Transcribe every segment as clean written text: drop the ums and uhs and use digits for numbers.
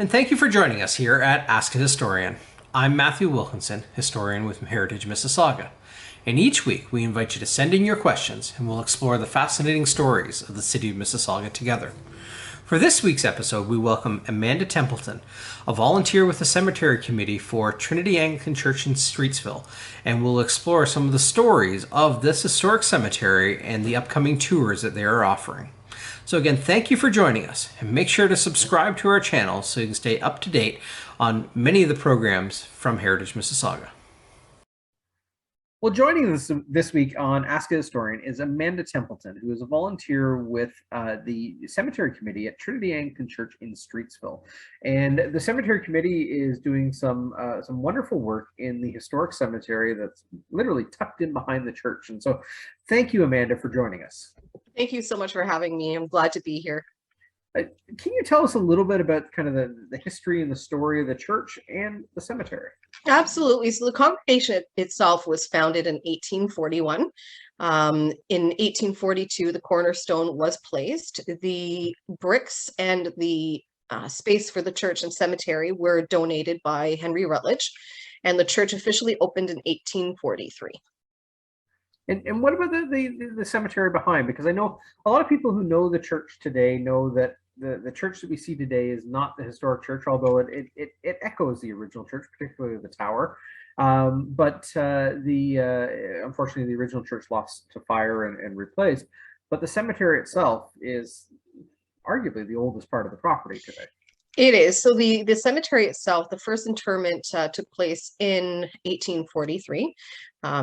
and thank you for joining us here at Ask a Historian. I'm Matthew Wilkinson, historian with Heritage Mississauga. And each week we invite you to send in your questions and we'll explore the fascinating stories of the city of Mississauga together. For this week's episode, we welcome Amanda Templeton, a volunteer with the Cemetery Committee for Trinity Anglican Church in Streetsville, and we'll explore some of the stories of this historic cemetery and the upcoming tours that they are offering. So again, thank you for joining us, and make sure to subscribe to our channel so you can stay up to date on many of the programs from Heritage Mississauga. Well, joining us this week on Ask a Historian is Amanda Templeton, who is a volunteer with the Cemetery Committee at Trinity Anglican Church in Streetsville. And the Cemetery Committee is doing some wonderful work in the historic cemetery that's literally tucked in behind the church. And so thank you, Amanda, for joining us. Thank you so much for having me. I'm glad to be here. Can you tell us a little bit about kind of the history and the story of the church and the cemetery? Absolutely. So the congregation itself was founded in 1841. In 1842, the cornerstone was placed. The bricks and the space for the church and cemetery were donated by Henry Rutledge, and the church officially opened in 1843. And what about the cemetery behind? Because I know a lot of people who know the church today know that the church that we see today is not the historic church, although it echoes the original church, particularly the tower. Unfortunately, the original church lost to fire and replaced. But the cemetery itself is arguably the oldest part of the property today. It is. So the cemetery itself, the first interment took place in 1843.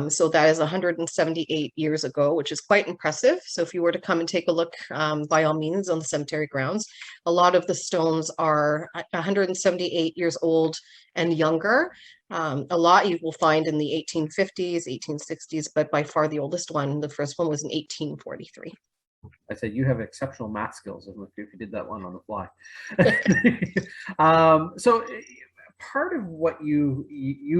So that is 178 years ago, which is quite impressive. So if you were to come and take a look, by all means, on the cemetery grounds, a lot of the stones are 178 years old and younger. A lot you will find in the 1850s, 1860s, but by far the oldest one, the first one was in 1843. I said, you have exceptional math skills if you did that one on the fly. So part of what you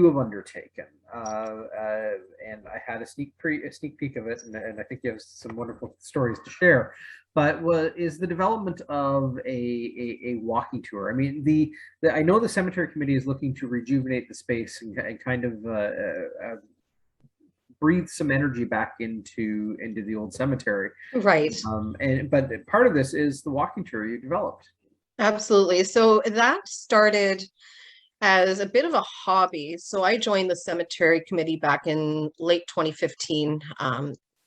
have undertaken, and I had a sneak peek of it, and I think you have some wonderful stories to share, but is the development of a walking tour. I mean, I know the Cemetery Committee is looking to rejuvenate the space and kind of breathe some energy back into the old cemetery. Right. But part of this is the walking tour you developed. Absolutely. So that started as a bit of a hobby. So I joined the cemetery committee back in late 2015,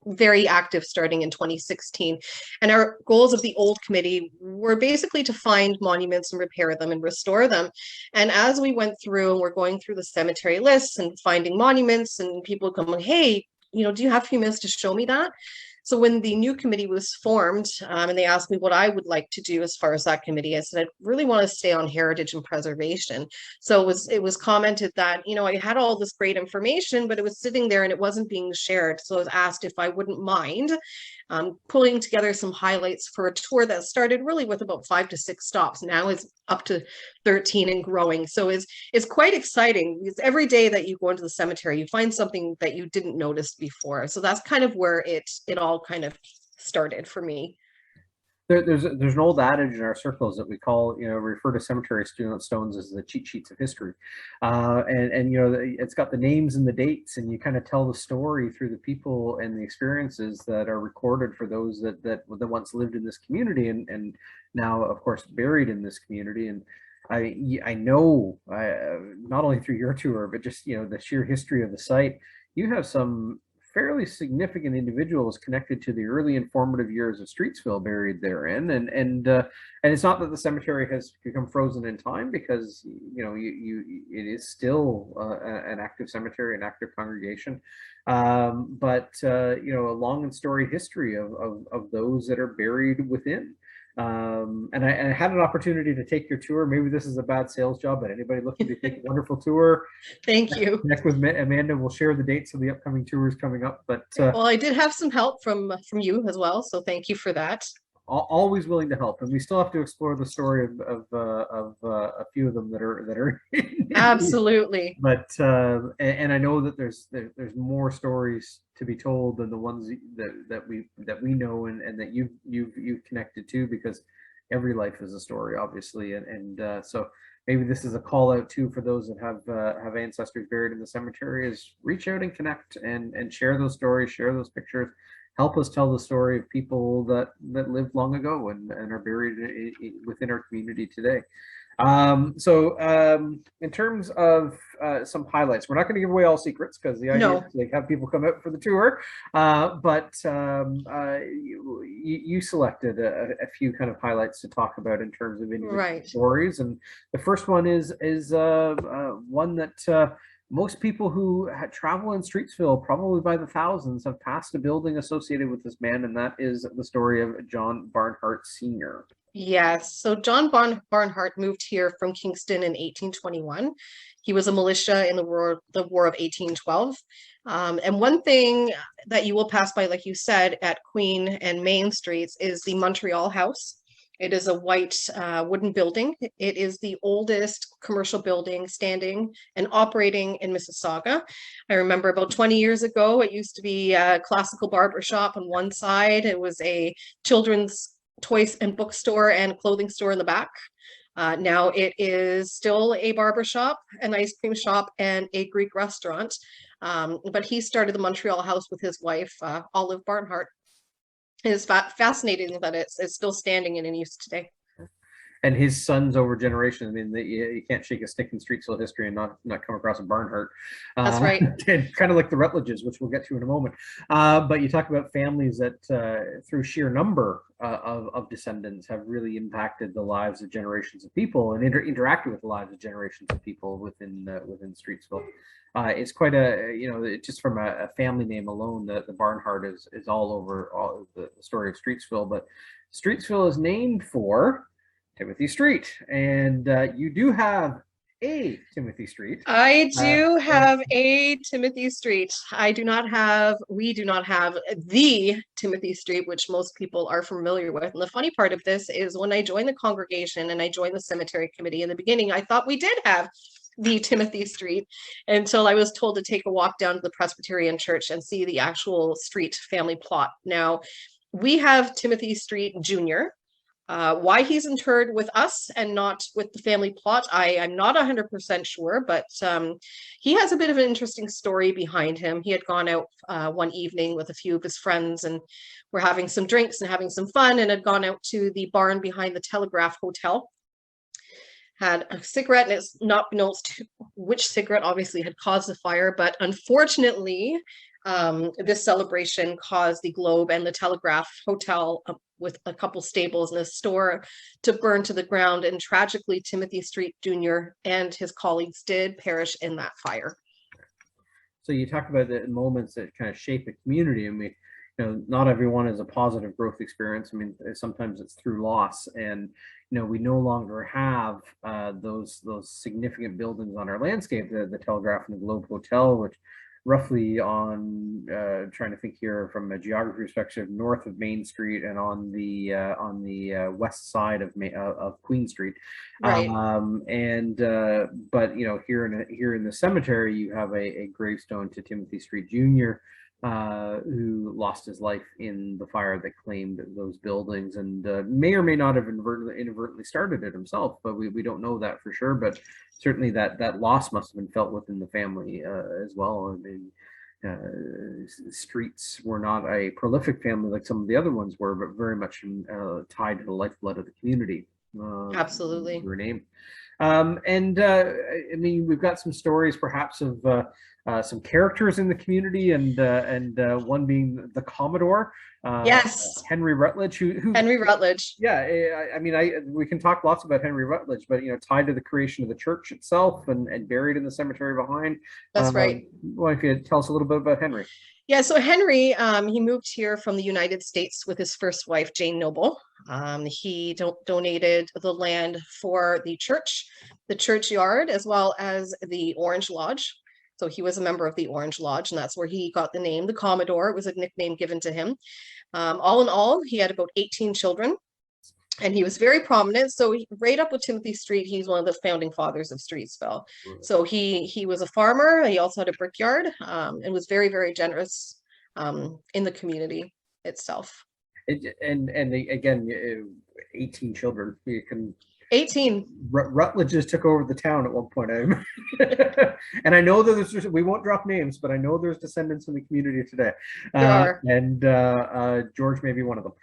very active starting in 2016. And our goals of the old committee were basically to find monuments and repair them and restore them. And as we went through and we're going through the cemetery lists and finding monuments, and people would come like, hey, do you have a few minutes to show me that? So when the new committee was formed, and they asked me what I would like to do as far as that committee, I said, I really want to stay on heritage and preservation. So it was commented that, I had all this great information, but it was sitting there and it wasn't being shared. So I was asked if I wouldn't mind pulling together some highlights for a tour that started really with about 5 to 6 stops. Now is up to 13 and growing. So it's quite exciting because every day that you go into the cemetery, you find something that you didn't notice before. So that's kind of where it all kind of started for me. There's an old adage in our circles that we call, refer to cemetery stones as the cheat sheets of history. And it's got the names and the dates, and you kind of tell the story through the people and the experiences that are recorded for those that once lived in this community and now, of course, buried in this community. And I know, not only through your tour, but just, the sheer history of the site, you have some fairly significant individuals connected to the early informative years of Streetsville buried therein, and it's not that the cemetery has become frozen in time, because it is still an active cemetery, an active congregation, but a long and storied history of those that are buried within. And I had an opportunity to take your tour. Maybe this is a bad sales job, but anybody looking to take a wonderful tour, thank you. Connect with Amanda. We'll share the dates of the upcoming tours coming up. But well, I did have some help from you as well, so thank you for that. Always willing to help, and we still have to explore the story of a few of them that are absolutely. But and I know that there's more stories to be told than the ones that we know and that you've connected to, because every life is a story, obviously, and so maybe this is a call out too for those that have ancestors buried in the cemetery, is reach out and connect and share those stories, share those pictures, help us tell the story of people that lived long ago and are buried within our community today. In terms of some highlights, we're not going to give away all secrets because the idea is to have people come out for the tour. You selected a few kind of highlights to talk about in terms of individual stories, and the first one is one that most people who travel in Streetsville, probably by the thousands, have passed a building associated with this man, and that is the story of John Barnhart Sr. Yes, so John Barnhart moved here from Kingston in 1821. He was a militia in the War of 1812. And one thing that you will pass by, like you said, at Queen and Main Streets is the Montreal House. It is a white wooden building. It is the oldest commercial building standing and operating in Mississauga. I remember about 20 years ago, it used to be a classical barber shop on one side. It was a children's toys and bookstore and clothing store in the back. Now it is still a barber shop, an ice cream shop, and a Greek restaurant. But he started the Montreal House with his wife, Olive Barnhart. It is fascinating that it's still standing and in use today. And his sons over generations. I mean, you can't shake a stick in Streetsville history and not come across a Barnhart. That's right. Kind of like the Rutledges, which we'll get to in a moment. But you talk about families that, through sheer number of descendants, have really impacted the lives of generations of people and interacted with the lives of generations of people within Streetsville. It's quite just from a family name alone, the Barnhart is all over the story of Streetsville. But Streetsville is named for Timothy Street, and you do have a Timothy Street. I do have a Timothy Street. We do not have the Timothy Street, which most people are familiar with. And the funny part of this is when I joined the congregation and I joined the cemetery committee in the beginning, I thought we did have the Timothy Street until I was told to take a walk down to the Presbyterian Church and see the actual street family plot. Now, we have Timothy Street Jr. Why he's interred with us and not with the family plot, I'm not 100% sure, but he has a bit of an interesting story behind him. He had gone out one evening with a few of his friends and were having some drinks and having some fun, and had gone out to the barn behind the Telegraph Hotel. Had a cigarette, and it's not known which cigarette obviously had caused the fire, but unfortunately, this celebration caused the Globe and the Telegraph Hotel, with a couple stables and a store, to burn to the ground. And tragically, Timothy Street Jr. and his colleagues did perish in that fire. So you talk about the moments that kind of shape a community, and not everyone is a positive growth experience. I mean, sometimes it's through loss, and we no longer have those significant buildings on our landscape. The Telegraph and the Globe Hotel, which roughly on trying to think here from a geography perspective, north of Main Street and on the west side of Queen Street. Right. But here in the cemetery, you have a gravestone to Timothy Street Jr., who lost his life in the fire that claimed those buildings, and may or may not have inadvertently started it himself, but we don't know that for sure. But certainly that loss must have been felt within the family as well. I mean, Streets were not a prolific family like some of the other ones were, but very much tied to the lifeblood of the community. Absolutely. Your name. I mean, we've got some stories perhaps of some characters in the community, and one being the Commodore. Yes. Henry Rutledge. Henry Rutledge. Yeah, I mean, we can talk lots about Henry Rutledge, but tied to the creation of the church itself and buried in the cemetery behind. That's right. Why don't you tell us a little bit about Henry? Yeah, so Henry, he moved here from the United States with his first wife, Jane Noble. He donated the land for the church, the churchyard, as well as the Orange Lodge. So he was a member of the Orange Lodge, and that's where he got the name, the Commodore. It was a nickname given to him. All in all, he had about 18 children, and he was very prominent. So right up with Timothy Street, he's one of the founding fathers of Streetsville. So he was a farmer. He also had a brickyard, and was very, very generous in the community itself. And again, 18 children. You can 18. Rutledge just took over the town at one point. And I know that there's, we won't drop names, but I know there's descendants in the community today. There are. And George may be one of them.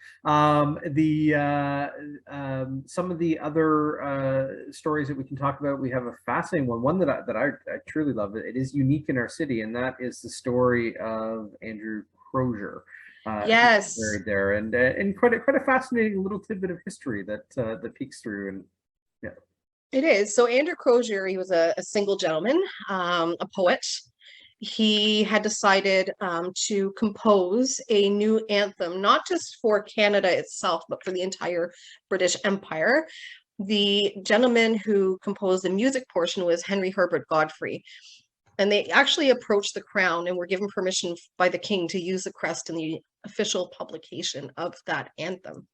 Some of the other stories that we can talk about, we have a fascinating one that I truly love. It is unique in our city, and that is the story of Andrew Crozier. Yes. Buried there, and quite a fascinating little tidbit of history that peeks through. And yeah, it is. So Andrew Crozier, he was a single gentleman, a poet. He had decided to compose a new anthem, not just for Canada itself, but for the entire British Empire. The gentleman who composed the music portion was Henry Herbert Godfrey. And they actually approached the crown and were given permission by the king to use the crest in the official publication of that anthem.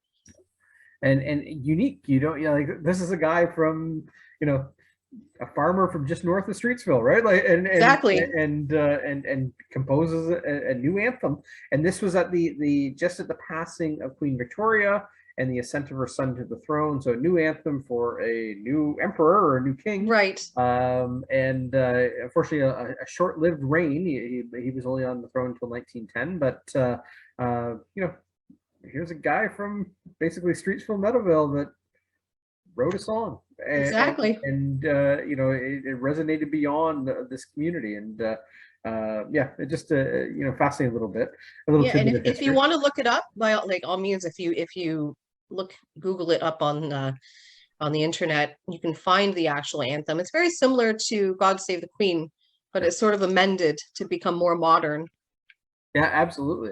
And unique, you don't, like, this is a guy from, a farmer from just north of Streetsville, right? Like, exactly. And composes a new anthem. And this was at just at the passing of Queen Victoria and the ascent of her son to the throne. So a new anthem for a new emperor or a new king. Right. Unfortunately, a short-lived reign. He was only on the throne until 1910. But here's a guy from basically Streetsville, Meadowville that wrote a song. Exactly. And it resonated beyond this community. And it just fascinating little bit. And if you want to look it up, by all means, if you Google it up on the internet, you can find the actual anthem. It's very similar to God Save the Queen, but it's sort of amended to become more modern. Yeah, absolutely.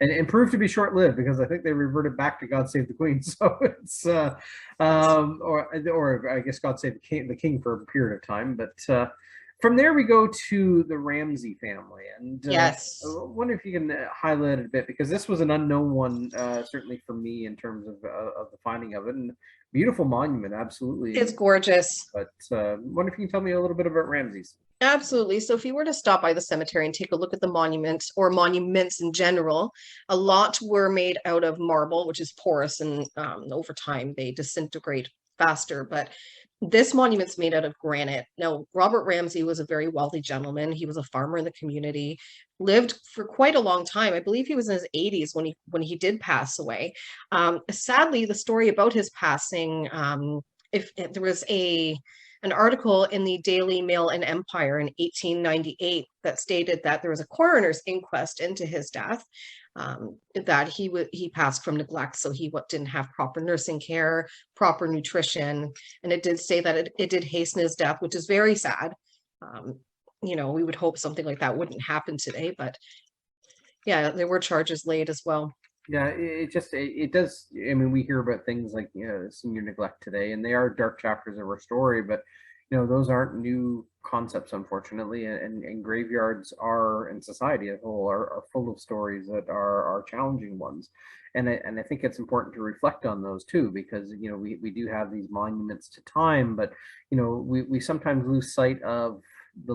And proved to be short-lived, because I think they reverted back to God Save the Queen. So it's or I guess God Save the King for a period of time. But from there we go to the Ramsey family, and yes, I wonder if you can highlight it a bit, because this was an unknown one, certainly for me, in terms of the finding of it. And beautiful monument, absolutely. It's gorgeous. But I wonder if you can tell me a little bit about Ramsey's. Absolutely. So if you were to stop by the cemetery and take a look at the monuments, or monuments in general, a lot were made out of marble, which is porous, and over time they disintegrate faster. But this monument's made out of granite. Now, Robert Ramsey was a very wealthy gentleman. He was a farmer in the community, lived for quite a long time. I believe he was in his 80s when he did pass away. Sadly, the story about his passing, if there was an article in the Daily Mail and Empire in 1898 that stated that there was a coroner's inquest into his death, that he passed from neglect, so he didn't have proper nursing care, proper nutrition, and it did say that it did hasten his death, which is very sad. We would hope something like that wouldn't happen today, but yeah, there were charges laid as well. Yeah, it does. I mean, we hear about things like senior neglect today, and they are dark chapters of our story, but those aren't new concepts, unfortunately. And graveyards in society as a whole, are full of stories that are challenging ones. And I think it's important to reflect on those too, because we do have these monuments to time, but we sometimes lose sight of the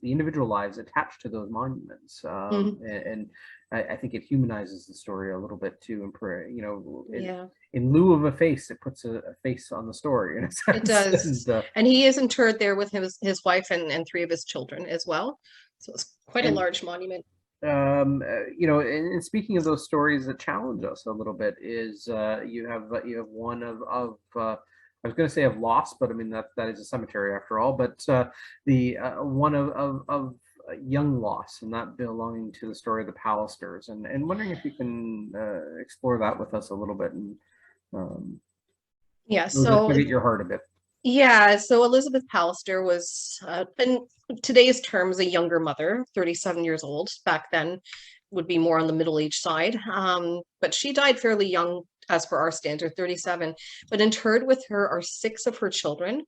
individual lives attached to those monuments. And I think it humanizes the story a little bit too. And in lieu of a face, it puts a face on the story. In a sense. It does. And he is interred there with his wife and 3 of his children as well. So it's quite a large monument. And speaking of those stories that challenge us a little bit, is you have one of I was going to say of loss, but I mean that is a cemetery after all. But the one of young loss, and that belonging to the story of the Palsters, and wondering if you can explore that with us a little bit, and so get your heart a bit. Yeah, so Elizabeth Palster was, in today's terms, a younger mother, 37 years old. Back then would be more on the middle-aged side, but she died fairly young as per our standard, 37. But interred with her are 6 of her children.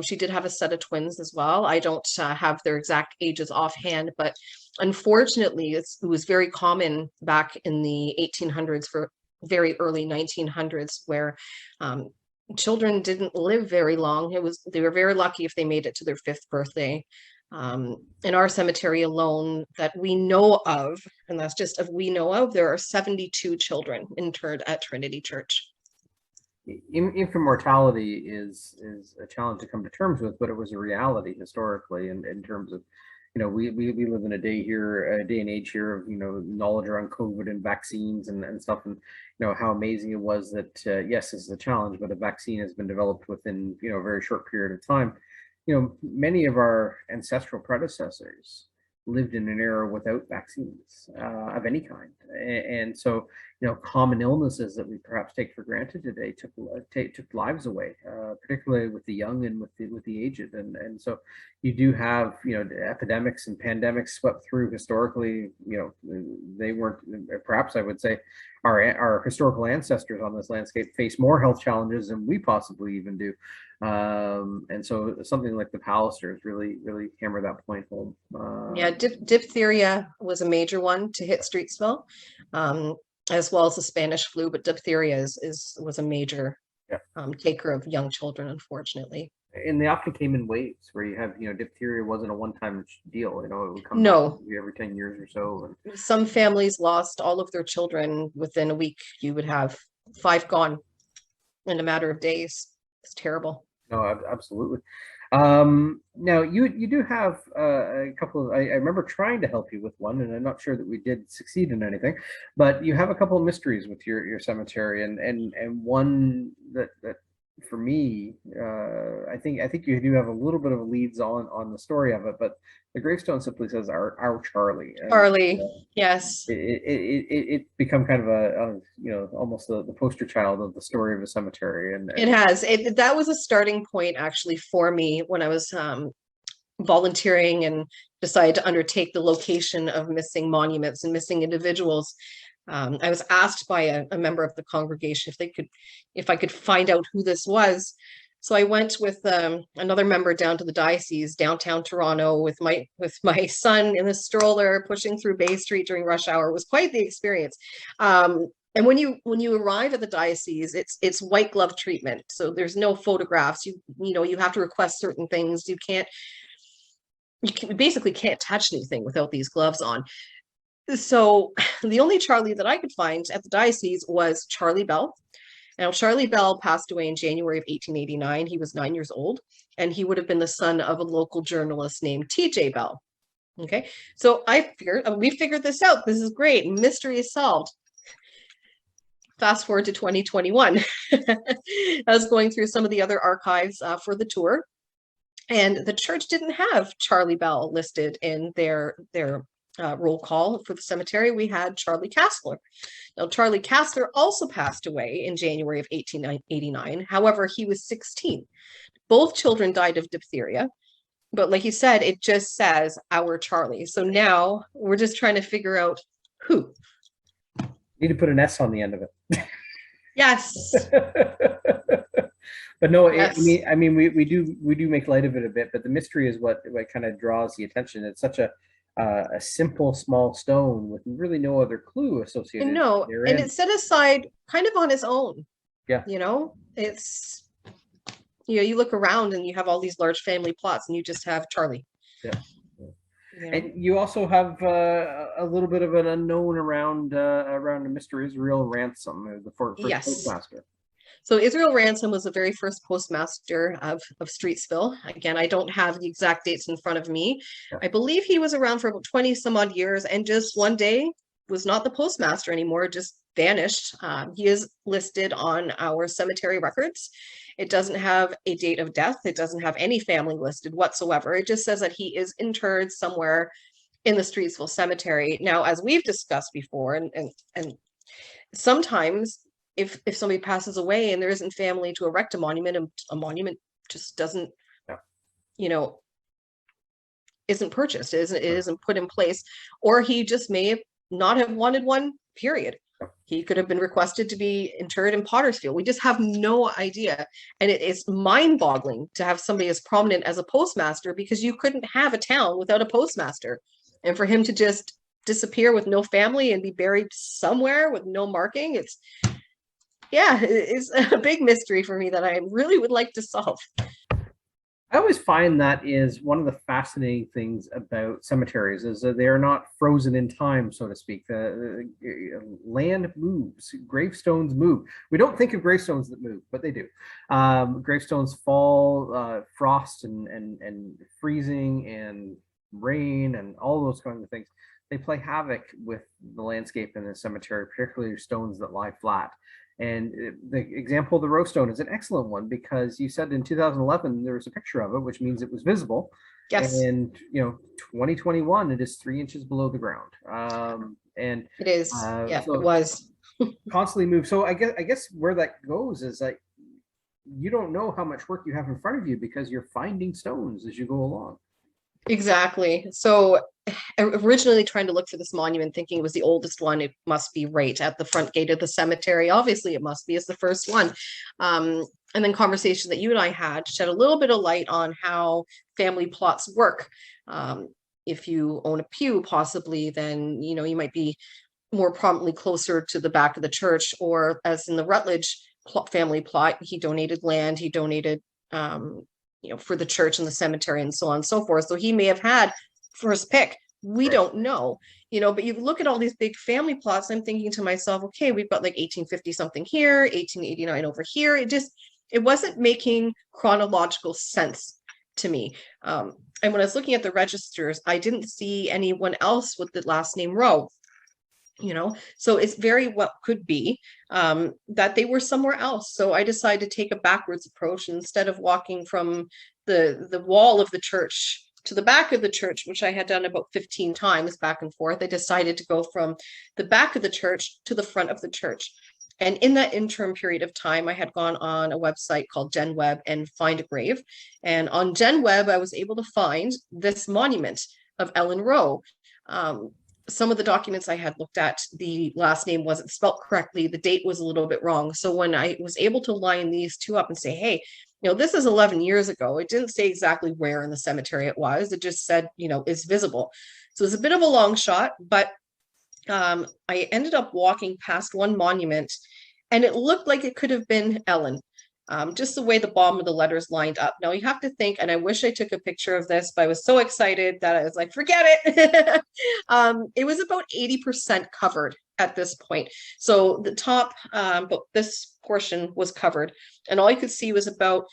She did have a set of twins as well. I don't have their exact ages offhand, but unfortunately, it was very common back in the 1800s, for very early 1900s, where children didn't live very long. They were very lucky if they made it to their 5th birthday. In our cemetery alone that we know of, and that's just of we know of, there are 72 children interred at Trinity Church. Infant mortality is a challenge to come to terms with, but it was a reality historically, and in terms of, we live in a day and age here of, knowledge around COVID and vaccines and stuff, and how amazing it was that yes, this is a challenge, but a vaccine has been developed within a very short period of time. Many of our ancestral predecessors lived in an era without vaccines of any kind, and so common illnesses that we perhaps take for granted today took lives away, particularly with the young and with the aged, and so you do have epidemics and pandemics swept through historically. They weren't, perhaps I would say our historical ancestors on this landscape face more health challenges than we possibly even do. And so something like the Palsters really hammer that point home. Yeah, diphtheria was a major one to hit Streetsville, as well as the Spanish flu, but diphtheria was a major taker of young children, unfortunately. And they often came in waves where you have, diphtheria wasn't a one-time deal. It would come every 10 years or so. And some families lost all of their children within a week. You would have 5 gone in a matter of days. It's terrible. No, absolutely. Now you do have a couple of, I remember trying to help you with one, and I'm not sure that we did succeed in anything, but you have a couple of mysteries with your cemetery, and one that for me, I think you do have a little bit of leads on the story of it, but the gravestone simply says our Charlie. Charlie, yes. It become kind of a almost the poster child of the story of a cemetery, and it has. That was a starting point actually for me when I was volunteering and decided to undertake the location of missing monuments and missing individuals. I was asked by a member of the congregation if I could find out who this was. So I went with another member down to the diocese, downtown Toronto, with my son in a stroller, pushing through Bay Street during rush hour. It was quite the experience. And when you arrive at the diocese, it's white glove treatment. So there's no photographs. You have to request certain things. You basically can't touch anything without these gloves on. So the only Charlie that I could find at the diocese was Charlie Bell. Now, Charlie Bell passed away in January of 1889. He was 9 years old, and he would have been the son of a local journalist named T.J. Bell. Okay, so we figured this out. This is great. Mystery is solved. Fast forward to 2021. I was going through some of the other archives for the tour, and the church didn't have Charlie Bell listed in their roll call for the cemetery. We had Charlie Castler. Now, Charlie Castler also passed away in January of 1889. However, he was 16. Both children died of diphtheria, but like you said, it just says our Charlie. So now we're just trying to figure out who. You need to put an S on the end of it. Yes. But no, yes. I mean, we do make light of it a bit, but the mystery is what kind of draws the attention. It's such a simple small stone with really no other clue associated. No, and it's set aside kind of on its own. Yeah. It's you look around and you have all these large family plots and you just have Charlie. Yeah. And you also have a little bit of an unknown around Mr. Israel Ransom, the first postmaster. So Israel Ransom was the very first postmaster of Streetsville. Again, I don't have the exact dates in front of me. Yeah. I believe he was around for about 20 some odd years, and just one day was not the postmaster anymore, just vanished. He is listed on our cemetery records. It doesn't have a date of death. It doesn't have any family listed whatsoever. It just says that he is interred somewhere in the Streetsville Cemetery. Now, as we've discussed before, and sometimes if somebody passes away and there isn't family to erect a monument, and a monument just doesn't, isn't purchased, it isn't put in place, or he just may not have wanted one, period. He could have been requested to be interred in Pottersfield. We just have no idea. And it is mind-boggling to have somebody as prominent as a postmaster, because you couldn't have a town without a postmaster. And for him to just disappear with no family and be buried somewhere with no marking, it's a big mystery for me that I really would like to solve. I always find that is one of the fascinating things about cemeteries is that they are not frozen in time, so to speak. The land moves, gravestones move. We don't think of gravestones that move, but they do. Gravestones fall, frost and freezing and rain and all those kinds of things. They play havoc with the landscape in the cemetery, particularly stones that lie flat. And the example of the row stone is an excellent one because you said in 2011 there was a picture of it, which means it was visible. Yes. And 2021 it is 3 inches below the ground. And it is. Yeah, so it was constantly move. So I guess where that goes is like you don't know how much work you have in front of you because you're finding stones as you go along. exactly. So originally trying to look for this monument, thinking it was the oldest one. It must be right at the front gate of the cemetery. Obviously, it must be. It's the first one. And then conversation that you and I had shed a little bit of light on how family plots work. If you own a pew, possibly, then you might be more prominently closer to the back of the church, or as in the Rutledge family plot, he donated land. He donated for the church and the cemetery and so on and so forth. So he may have had first pick. We don't know, but you look at all these big family plots. I'm thinking to myself, okay, we've got like 1850 something here, 1889 over here. It wasn't making chronological sense to me. And when I was looking at the registers, I didn't see anyone else with the last name Rowe. So it's very well could be that they were somewhere else. So I decided to take a backwards approach. And instead of walking from the wall of the church to the back of the church, which I had done about 15 times back and forth, I decided to go from the back of the church to the front of the church. And in that interim period of time, I had gone on a website called GenWeb and Find a Grave. And on GenWeb, I was able to find this monument of Ellen Rowe. Some of the documents I had looked at, the last name wasn't spelt correctly. The date was a little bit wrong. So when I was able to line these two up and say, hey, this is 11 years ago. It didn't say exactly where in the cemetery it was. It just said, it's visible. So it's a bit of a long shot, but I ended up walking past one monument and it looked like it could have been Ellen. Just the way the bottom of the letters lined up. Now you have to think, and I wish I took a picture of this, but I was so excited that I was like, forget it. It was about 80% covered at this point. So the top, but this portion was covered, and all I could see was about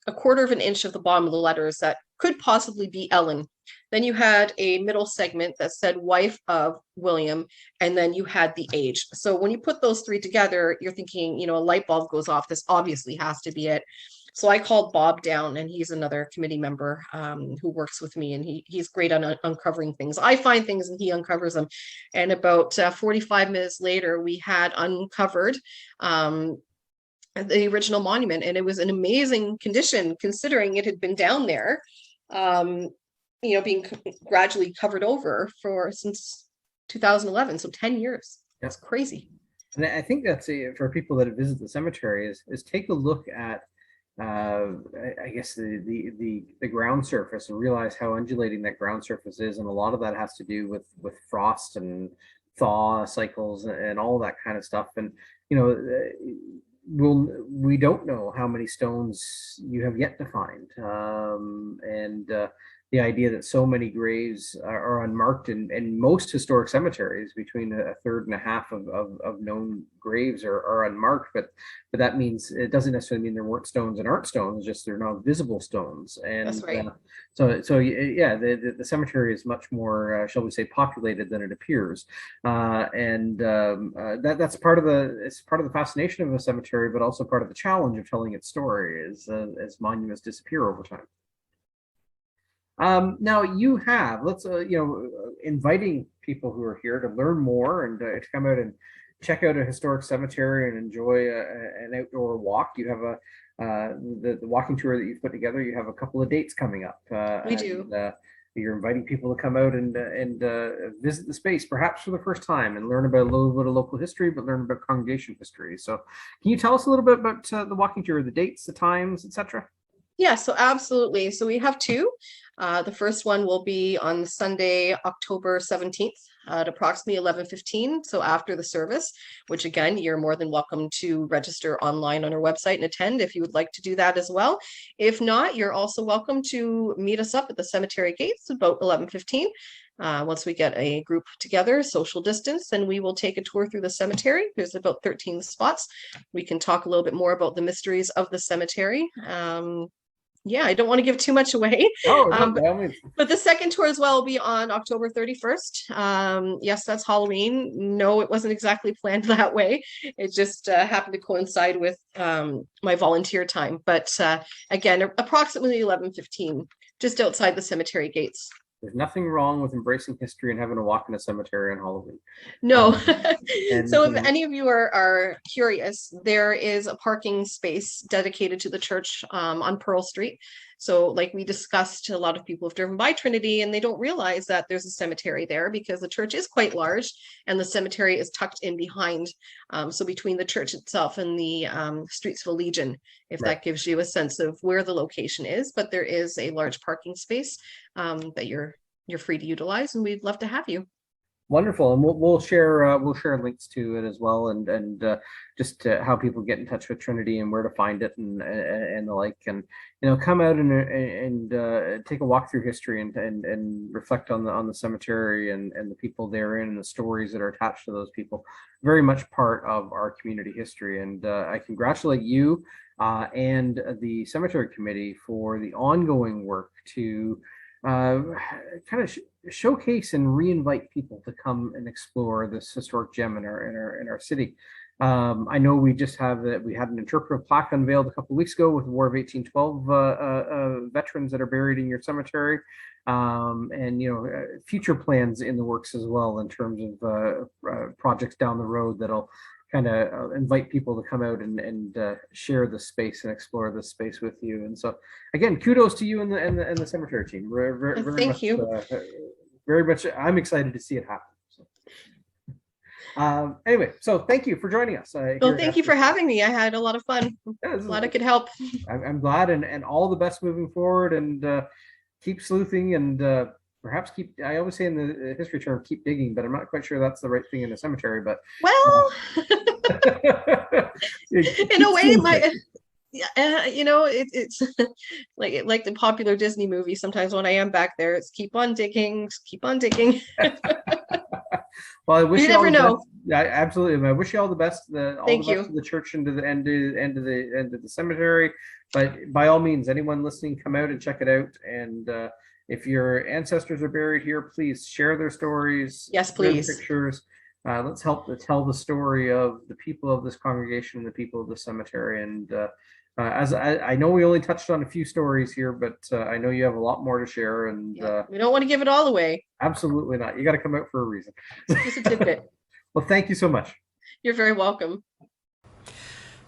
1/4 of an inch of the bottom of the letters that could possibly be Ellen. Then you had a middle segment that said wife of William, and then you had the age. So when you put those three together, you're thinking, a light bulb goes off. This obviously has to be it. So I called Bob down, and he's another committee member who works with me, and he's great on uncovering things. I find things and he uncovers them. And about 45 minutes later, we had uncovered the original monument, and it was in amazing condition considering it had been down there. Being gradually covered over since 2011, so 10 years. That's crazy. And I think that's for people that visit the cemetery is take a look at I guess the ground surface and realize how undulating that ground surface is, and a lot of that has to do with frost and thaw cycles and all that kind of stuff. And we don't know how many stones you have yet to find, and the idea that so many graves are unmarked in most historic cemeteries, between 1/3 and 1/2 of known graves are unmarked, but that means it doesn't necessarily mean there weren't stones and aren't stones, just they're not visible stones. And that's right. So yeah, the cemetery is much more, shall we say, populated than it appears, and that's part of the fascination of a cemetery, but also part of the challenge of telling its story as monuments disappear over time. Now you have, let's inviting people who are here to learn more and to come out and check out a historic cemetery and enjoy an outdoor walk. You have the walking tour that you've put together. You have a couple of dates coming up. We do. You're inviting people to come out and visit the space, perhaps for the first time, and learn about a little bit of local history, but learn about congregation history. So, can you tell us a little bit about the walking tour, the dates, the times, etc.? Yeah, so absolutely. So we have two. The first one will be on Sunday, October 17th at approximately 11:15. So after the service, which again, you're more than welcome to register online on our website and attend if you would like to do that as well. If not, you're also welcome to meet us up at the cemetery gates about 11:15. Once we get a group together, social distance, and we will take a tour through the cemetery. There's about 13 spots. We can talk a little bit more about the mysteries of the cemetery. Yeah, I don't want to give too much away. Oh, no, but the second tour as well will be on October 31st. Yes, that's Halloween. No, it wasn't exactly planned that way. It just happened to coincide with my volunteer time. But again, approximately 11:15, just outside the cemetery gates. There's nothing wrong with embracing history and having a walk in a cemetery on Halloween. No. So if any of you are curious, there is a parking space dedicated to the church on Pearl Street. So like we discussed, a lot of people have driven by Trinity and they don't realize that there's a cemetery there because the church is quite large and the cemetery is tucked in behind. So between the church itself and the Streetsville Legion, if Right. that gives you a sense of where the location is, but there is a large parking space that you're free to utilize, and we'd love to have you. Wonderful, and we'll share links to it as well, and just how people get in touch with Trinity and where to find it, and the like, and come out and take a walk through history and reflect on the cemetery and the people therein and the stories that are attached to those people. Very much part of our community history, and I congratulate you and the cemetery committee for the ongoing work to kind of showcase and re-invite people to come and explore this historic gem in our city. I know we had an interpretive plaque unveiled a couple of weeks ago with the War of 1812 veterans that are buried in your cemetery, and future plans in the works as well in terms of projects down the road that'll kind of invite people to come out and share the space and explore this space with you. And so, again, kudos to you and the cemetery team. Very Thank much, you. Very much. I'm excited to see it happen. So. Anyway, so thank you for joining us. Well, thank you for having me. I had a lot of fun. Glad I could help. I'm glad, and all the best moving forward, and keep sleuthing and. Perhaps I always say in the history term, keep digging, but I'm not quite sure that's the right thing in a cemetery, but. Well, in a way, it's like the popular Disney movie. Sometimes when I am back there, it's keep on digging, keep on digging. Well, I wish you never know. Yeah, absolutely. I wish you all the best. Thank you. To the church and to the end of the cemetery. But by all means, anyone listening, come out and check it out. And if your ancestors are buried here, please share their stories. Yes, please. Share pictures. Let's help to tell the story of the people of this congregation and the people of the cemetery. And as I know, we only touched on a few stories here, but I know you have a lot more to share. And we don't want to give it all away. Absolutely not. You got to come out for a reason. Just a tidbit. Well, thank you so much. You're very welcome.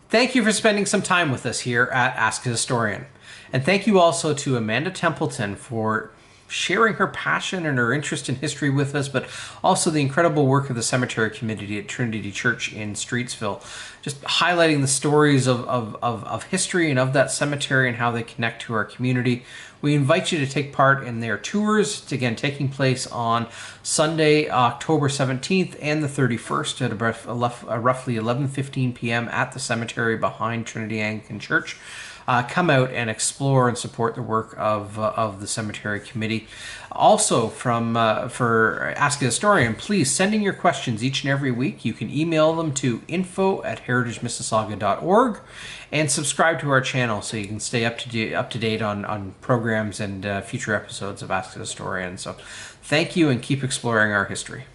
Thank you for spending some time with us here at Ask a Historian. And thank you also to Amanda Templeton for sharing her passion and her interest in history with us, but also the incredible work of the Cemetery Committee at Trinity Church in Streetsville, just highlighting the stories of history and of that cemetery and how they connect to our community. We invite you to take part in their tours, again, taking place on Sunday, October 17th and the 31st at roughly 11:15 p.m. at the cemetery behind Trinity Anglican Church. Come out and explore and support the work of the Cemetery Committee. Also, for Ask a Historian, please send in your questions each and every week. You can email them to info@heritagemississauga.org and subscribe to our channel so you can stay up to date on programs and future episodes of Ask a Historian. So thank you, and keep exploring our history.